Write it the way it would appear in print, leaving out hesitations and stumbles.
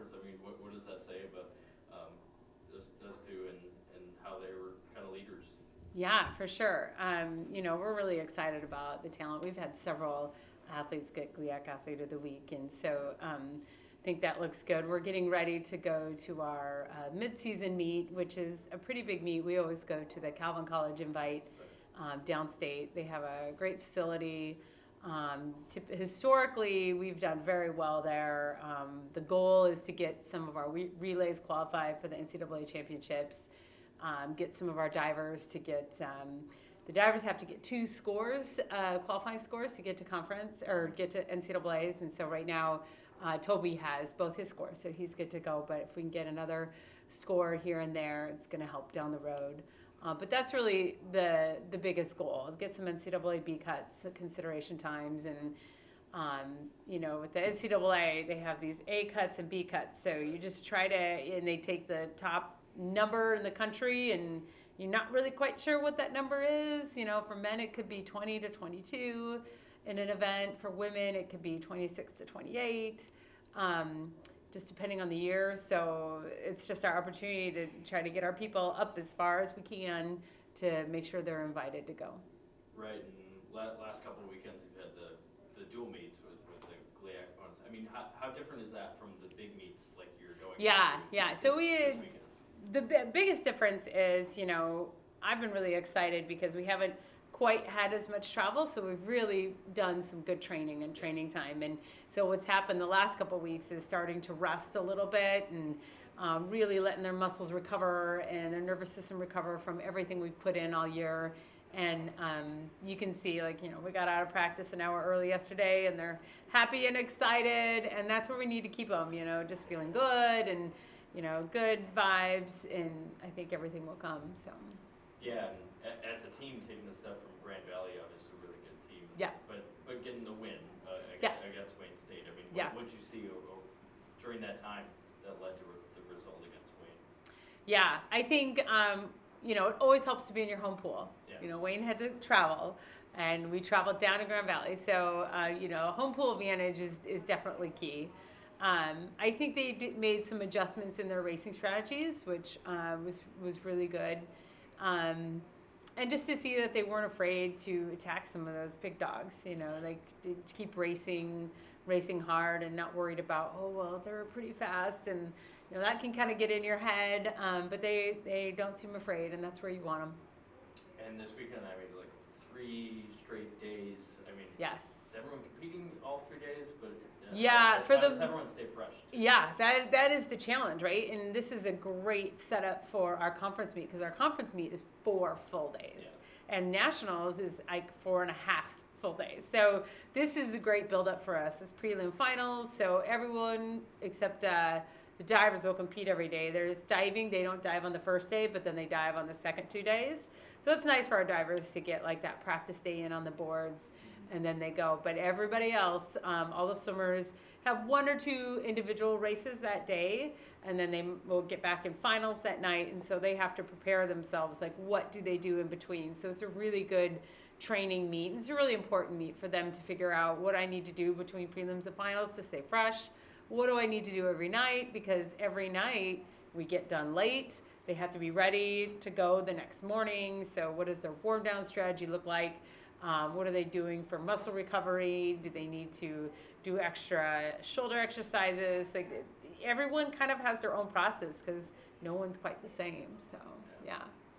conference. I mean, what does that say about those two and how they were kind of leaders? Yeah, for sure. We're really excited about the talent. We've had several athletes get GLIAC Athlete of the Week, and so I think that looks good. We're getting ready to go to our mid-season meet, which is a pretty big meet. We always go to the Calvin College Invite downstate. They have a great facility. Historically, we've done very well there. The goal is to get some of our relays qualified for the NCAA championships. Get some of our divers to get the divers have to get 2 scores, qualifying scores to get to conference or get to NCAA's. And so right now, Toby has both his scores, so he's good to go. But if we can get another score here and there, it's going to help down the road. But that's really the biggest goal: get some NCAA B cuts, consideration times, and with the NCAA, they have these A cuts and B cuts. So you just try to, and they take the top number in the country, and you're not really quite sure what that number is. For men, it could be 20 to 22 in an event. For women, it could be 26 to 28, just depending on the year. So it's just our opportunity to try to get our people up as far as we can to make sure they're invited to go. Right, and last couple of weekends we've had the dual meets with the GLIAC opponents. I mean, how different is that from the big meets like you're going to So this weekend? the biggest difference is, I've been really excited because we haven't quite had as much travel, so we've really done some good training and training time. And so what's happened the last couple of weeks is starting to rest a little bit and really letting their muscles recover and their nervous system recover from everything we've put in all year. And you can see, we got out of practice an hour early yesterday, and they're happy and excited, and that's where we need to keep them, just feeling good and good vibes, and I think everything will come. So. Yeah, and as a team taking the step from Grand Valley, obviously a really good team. Yeah. But getting the win Yeah. against Wayne State. I mean, Yeah. what did you see during that time that led to the result against Wayne? Yeah, I think it always helps to be in your home pool. Yeah. Wayne had to travel, and we traveled down to Grand Valley, so home pool advantage is definitely key. I think they made some adjustments in their racing strategies, which was really good. And just to see that they weren't afraid to attack some of those big dogs, to keep racing hard and not worried about, oh, well, they're pretty fast, and that can kind of get in your head, but they don't seem afraid, and that's where you want them. And this weekend, I mean, 3 straight days. I mean, yes. Is everyone competing all 3 days? But yeah, how does everyone stay fresh? Yeah, that is the challenge, right? And this is a great setup for our conference meet, because our conference meet is 4 full days, and nationals is like 4.5 full days. So this is a great build-up for us. It's prelim finals, so everyone except the divers will compete every day. There's diving; they don't dive on the first day, but then they dive on the second 2 days. So it's nice for our divers to get that practice day in on the boards, and then they go. But everybody else, all the swimmers, have 1 or 2 individual races that day, and then they will get back in finals that night, and so they have to prepare themselves, what do they do in between. So it's a really good training meet. It's a really important meet for them to figure out what I need to do between prelims and finals to stay fresh. What do I need to do every night? Because every night we get done late. They have to be ready to go the next morning. So what does their warm down strategy look like? What are they doing for muscle recovery? Do they need to do extra shoulder exercises? Everyone kind of has their own process, because no one's quite the same. So, yeah.